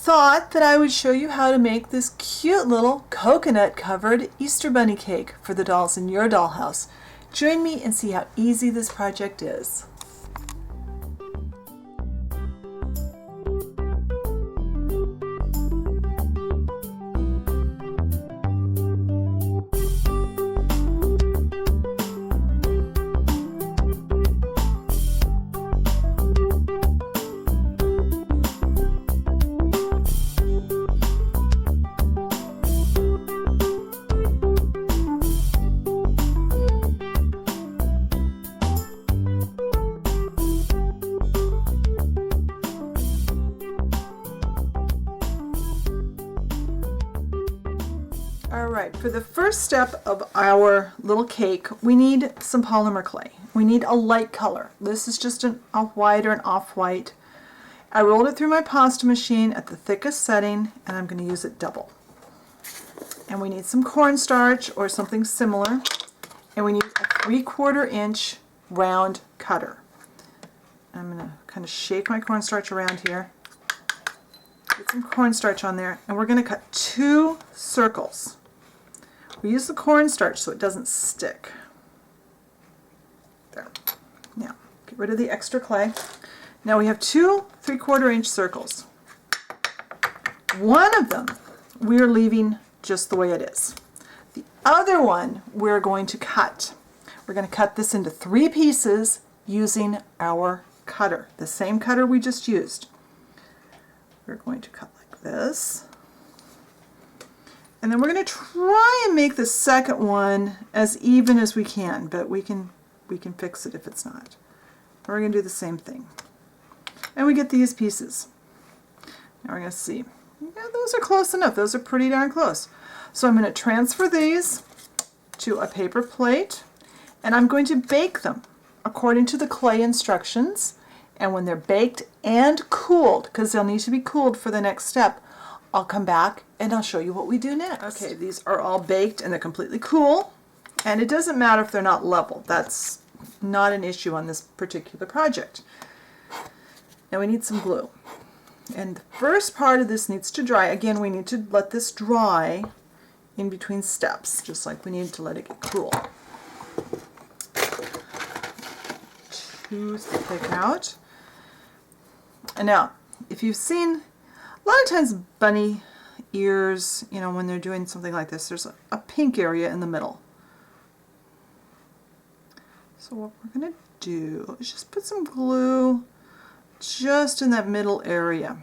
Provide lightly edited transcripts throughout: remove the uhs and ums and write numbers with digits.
thought that I would show you how to make this cute little coconut covered Easter bunny cake for the dolls in your dollhouse. Join me and see how easy this project is. Alright, for the first step of our little cake, we need some polymer clay. We need a light color. This is just a white or an off-white. I rolled it through my pasta machine at the thickest setting, and I'm going to use it double. And we need some cornstarch or something similar, and we need a 3/4 inch round cutter. I'm going to kind of shake my cornstarch around here, get some cornstarch on there, and we're going to cut 2 circles. We use the cornstarch so it doesn't stick. There. Now, get rid of the extra clay. Now we have 2 3/4 inch circles. One of them we're leaving just the way it is. The other one we're going to cut. We're going to cut this into 3 pieces using our cutter, the same cutter we just used. We're going to cut like this. And then we're going to try and make the second one as even as we can, but we can fix it if it's not. We're going to do the same thing. And we get these pieces. Now we're going to see. Yeah, those are close enough. Those are pretty darn close. So I'm going to transfer these to a paper plate, and I'm going to bake them according to the clay instructions. And when they're baked and cooled, because they'll need to be cooled for the next step, I'll come back and I'll show you what we do next. Okay, these are all baked and they're completely cool, and it doesn't matter if they're not level. That's not an issue on this particular project. Now we need some glue, and the first part of this needs to dry. Again, we need to let this dry in between steps, just like we need to let it get cool. Too thick out. And now, if you've seen, a lot of times bunny ears, you know, when they're doing something like this, there's a pink area in the middle. So what we're going to do is just put some glue just in that middle area.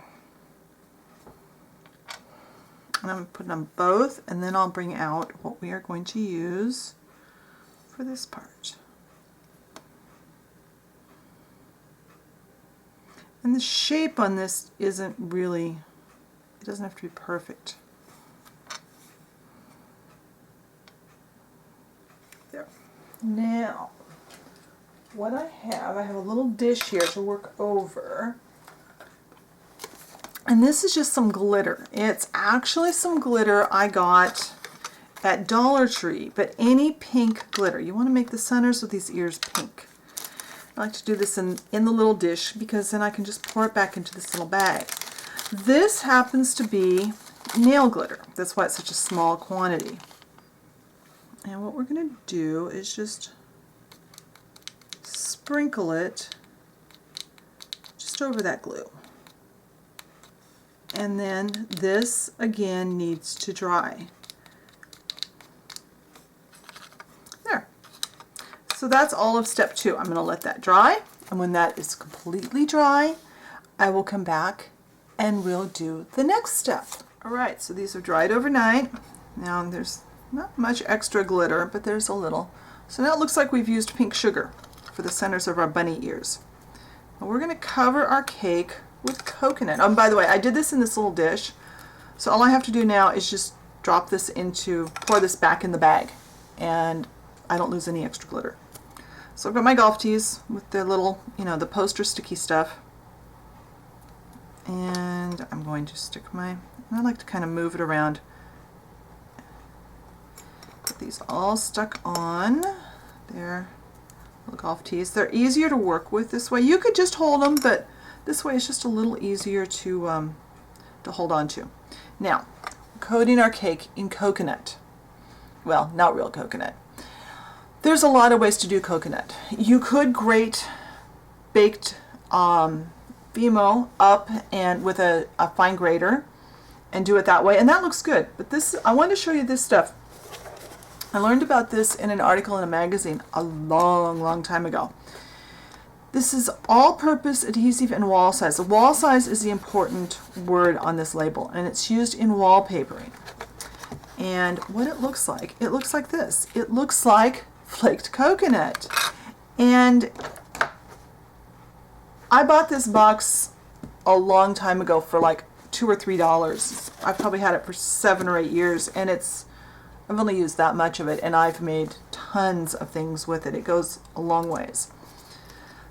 And I'm going to put it on both, and then I'll bring out what we are going to use for this part. And the shape on this isn't really, it doesn't have to be perfect. There. Now, what I have a little dish here to work over. And this is just some glitter. It's actually some glitter I got at Dollar Tree, but any pink glitter. You want to make the centers of these ears pink. I like to do this in the little dish because then I can just pour it back into this little bag. This happens to be nail glitter. That's why it's such a small quantity. And what we're going to do is just sprinkle it just over that glue. And then this again needs to dry. There. So that's all of step 2. I'm going to let that dry, and when that is completely dry, I will come back and we'll do the next step. Alright, so these are dried overnight. Now there's not much extra glitter, but there's a little. So now it looks like we've used pink sugar for the centers of our bunny ears. Now we're going to cover our cake with coconut. Oh, and by the way, I did this in this little dish, so all I have to do now is just drop this into, pour this back in the bag, and I don't lose any extra glitter. So I've got my golf tees with the little, you know, the poster sticky stuff. And I'm going to stick my, I like to kind of move it around. Get these all stuck on. There, little golf tees. They're easier to work with this way. You could just hold them, but this way it's just a little easier to to hold on to. Now, coating our cake in coconut. Well, not real coconut. There's a lot of ways to do coconut. You could grate baked Fimo up and with a fine grater and do it that way, and that looks good. But this, I want to show you this stuff. I learned about this in an article in a magazine a long time ago. This is all-purpose adhesive and wall size. The wall size is the important word on this label, and it's used in wallpapering. And what it looks like this. It looks like flaked coconut. And I bought this box a long time ago for like $2 or $3. I've probably had it for 7 or 8 years, and I've only used that much of it, and I've made tons of things with it. It goes a long ways.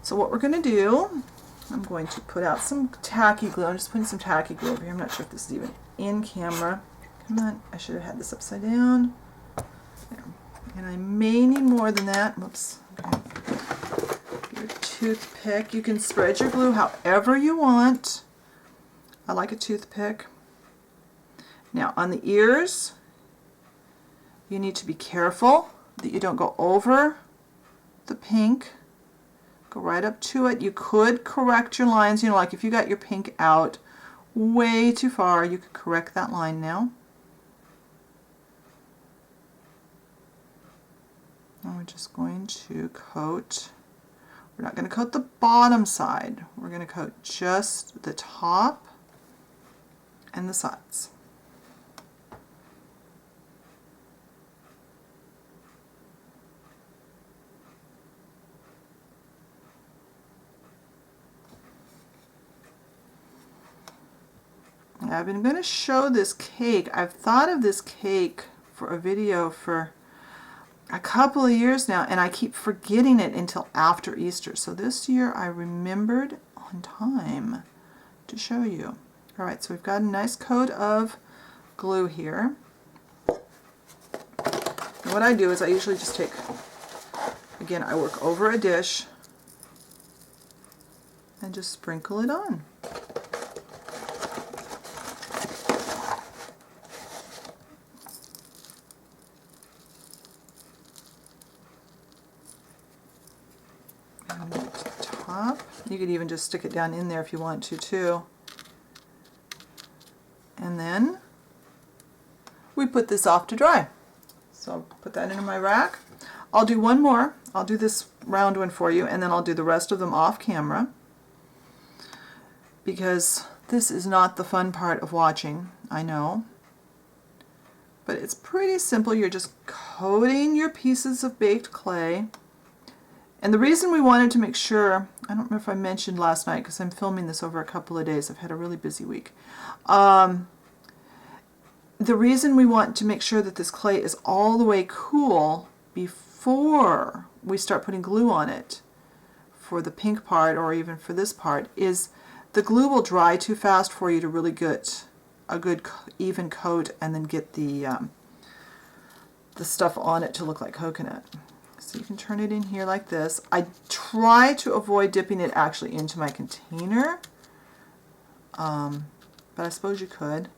So what we're going to do, I'm going to put out some tacky glue. I'm just putting some tacky glue over here. I'm not sure if this is even in camera. Come on, I should have had this upside down. There. And I may need more than that. Whoops. Okay. Your toothpick. You can spread your glue however you want. I like a toothpick. Now on the ears, you need to be careful that you don't go over the pink. Go right up to it. You could correct your lines, like if you got your pink out way too far, you could correct that line now. And we're just going to coat, we're not going to coat the bottom side, we're going to coat just the top and the sides. I've been going to show this cake. I've thought of this cake for a video for a couple of years now, and I keep forgetting it until after Easter. So this year I remembered on time to show you. All right, so we've got a nice coat of glue here. And what I do is I usually just take, again, I work over a dish and just sprinkle it on. You could even just stick it down in there if you want to too. And then we put this off to dry. So I'll put that into my rack. I'll do one more. I'll do this round one for you, and then I'll do the rest of them off camera, because this is not the fun part of watching, I know. But it's pretty simple. You're just coating your pieces of baked clay. And the reason we wanted to make sure, I don't know if I mentioned last night because I'm filming this over a couple of days. I've had a really busy week. The reason we want to make sure that this clay is all the way cool before we start putting glue on it for the pink part or even for this part is the glue will dry too fast for you to really get a good even coat and then get the stuff on it to look like coconut. So you can turn it in here like this. I try to avoid dipping it actually into my container, but I suppose you could.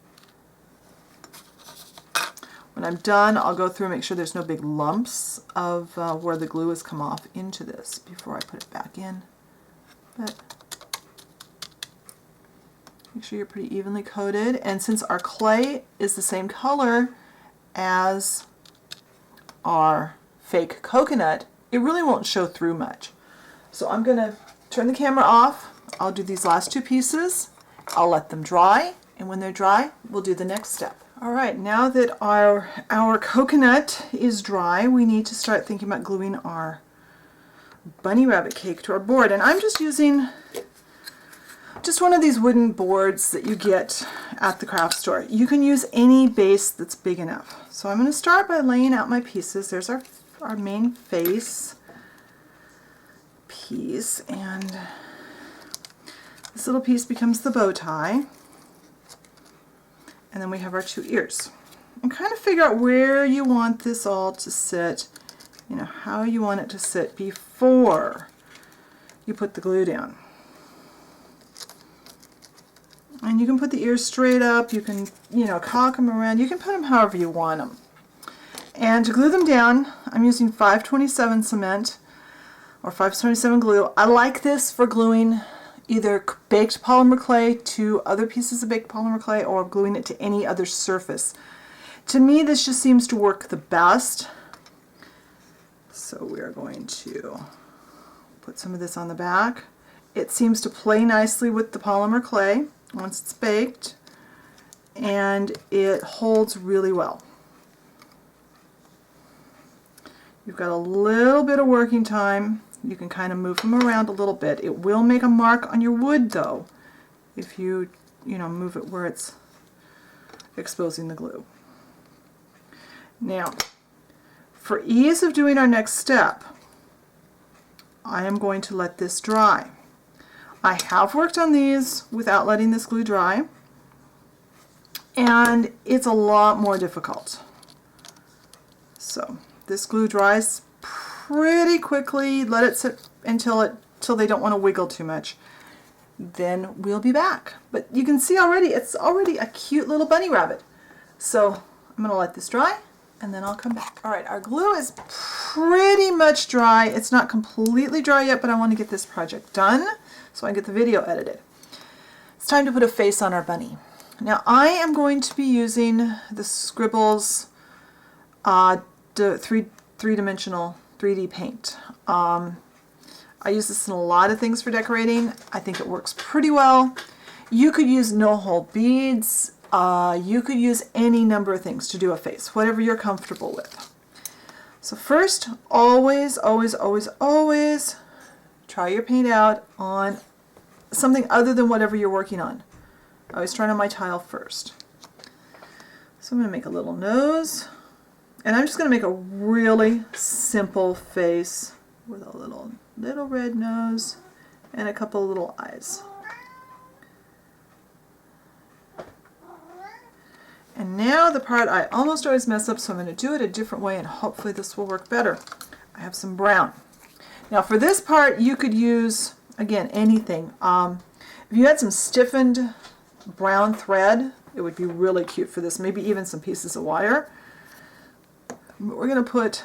When I'm done, I'll go through and make sure there's no big lumps of where the glue has come off into this before I put it back in. But make sure you're pretty evenly coated. And since our clay is the same color as our fake coconut, it really won't show through much. So I'm going to turn the camera off. I'll do these last two pieces. I'll let them dry, and when they're dry, we'll do the next step. All right, now that our coconut is dry, we need to start thinking about gluing our bunny rabbit cake to our board. And I'm just using just one of these wooden boards that you get at the craft store. You can use any base that's big enough. So I'm going to start by laying out my pieces. There's our main face piece, and this little piece becomes the bow tie, and then we have our two ears. And kind of figure out where you want this all to sit, how you want it to sit before you put the glue down. And you can put the ears straight up, you can, you know, cock them around, you can put them however you want them. And to glue them down, I'm using 527 cement or 527 glue. I like this for gluing either baked polymer clay to other pieces of baked polymer clay or gluing it to any other surface. To me, this just seems to work the best. So we are going to put some of this on the back. It seems to play nicely with the polymer clay once it's baked, and it holds really well. You've got a little bit of working time. You can kind of move them around a little bit. It will make a mark on your wood though if you move it where it's exposing the glue. Now, for ease of doing our next step, I am going to let this dry. I have worked on these without letting this glue dry, and it's a lot more difficult. So this glue dries pretty quickly. Let it sit until they don't want to wiggle too much. Then we'll be back. But you can see already, it's already a cute little bunny rabbit. So I'm going to let this dry, and then I'll come back. All right, our glue is pretty much dry. It's not completely dry yet, but I want to get this project done so I can get the video edited. It's time to put a face on our bunny. Now I am going to be using the Scribbles three-dimensional 3D paint. I use this in a lot of things for decorating. I think it works pretty well. You could use no-hole beads. You could use any number of things to do a face, whatever you're comfortable with. So first, always, always, always, always try your paint out on something other than whatever you're working on. I always try it on my tile first. So I'm going to make a little nose, and I'm just going to make a really simple face with a little red nose and a couple little eyes. And now the part I almost always mess up, so I'm going to do it a different way, and hopefully this will work better. I have some brown. Now for this part, you could use, again, anything. If you had some stiffened brown thread, it would be really cute for this. Maybe even some pieces of wire. But we're going to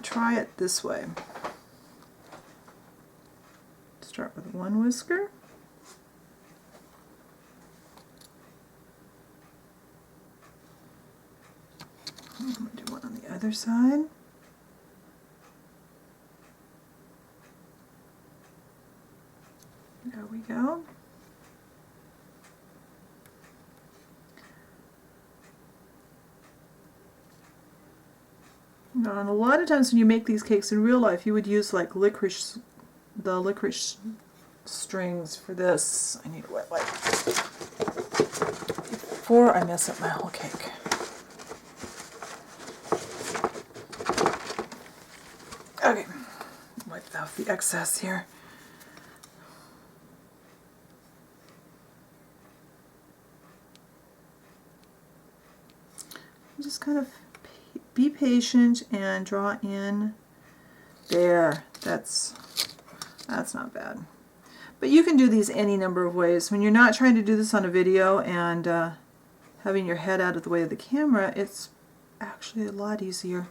try it this way. Start with one whisker. I'm going to do one on the other side. There we go. Now, and a lot of times when you make these cakes in real life, you would use like the licorice strings for this. I need a wet wipe before I mess up my whole cake. Okay, wipe off the excess here. Just kind of be patient and draw in there. That's not bad. But you can do these any number of ways. When you're not trying to do this on a video and having your head out of the way of the camera, it's actually a lot easier.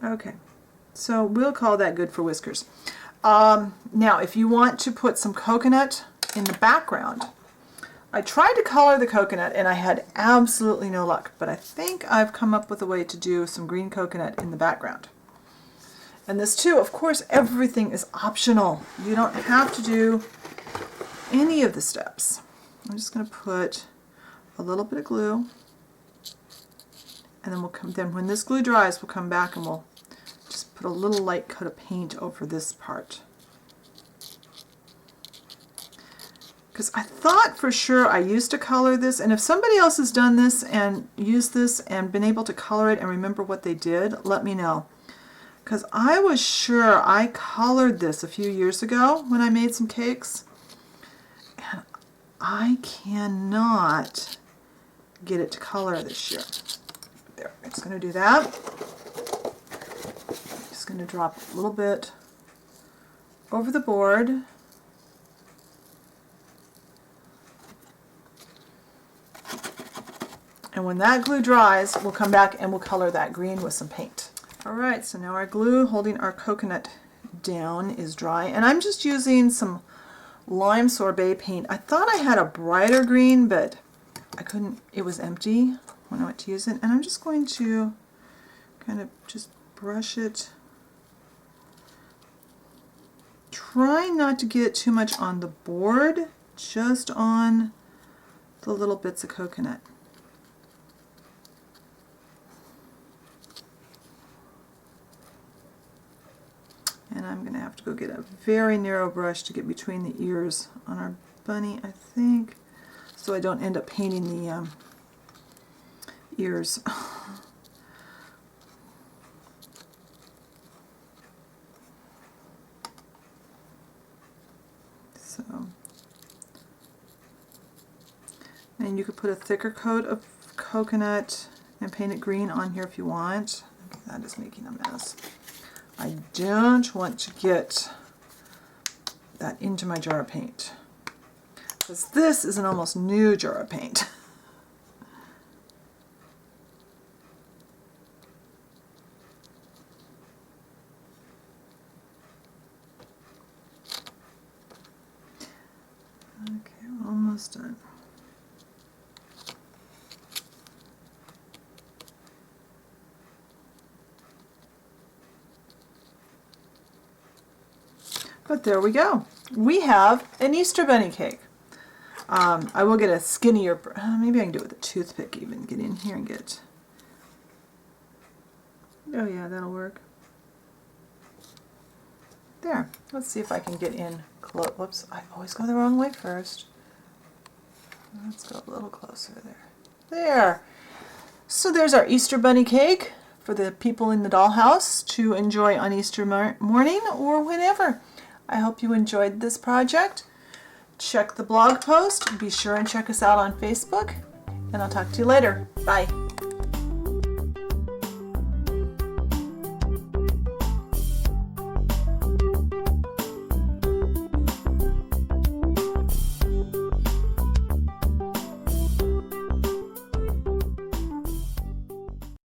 Okay, so we'll call that good for whiskers. Now, if you want to put some coconut in the background, I tried to color the coconut and I had absolutely no luck, but I think I've come up with a way to do some green coconut in the background. And this too, of course, everything is optional. You don't have to do any of the steps. I'm just going to put a little bit of glue, and then when this glue dries, we'll come back and we'll just put a little light coat of paint over this part. Because I thought for sure I used to color this, and if somebody else has done this and used this and been able to color it and remember what they did, let me know. Because I was sure I colored this a few years ago when I made some cakes, and I cannot get it to color this year. There, I'm just going to do that. I'm just going to drop a little bit over the board. And when that glue dries, we'll come back and we'll color that green with some paint. Alright, so now our glue holding our coconut down is dry, and I'm just using some lime sorbet paint. I thought I had a brighter green, but I couldn't, it was empty when I went to use it, and I'm just going to kind of just brush it. Try not to get too much on the board, just on the little bits of coconut. And I'm going to have to go get a very narrow brush to get between the ears on our bunny, I think, so I don't end up painting the ears. So, and you could put a thicker coat of coconut and paint it green on here if you want. That is making a mess. I don't want to get that into my jar of paint, because this is an almost new jar of paint. Okay, we're almost done. But there we go. We have an Easter bunny cake. I will get a skinnier, maybe I can do it with a toothpick even. Get in here and get, oh yeah, that'll work. There, let's see if I can get in close. Whoops, I always go the wrong way first. Let's go a little closer there. There. So there's our Easter bunny cake for the people in the dollhouse to enjoy on Easter morning or whenever. I hope you enjoyed this project. Check the blog post. Be sure and check us out on Facebook. And I'll talk to you later. Bye.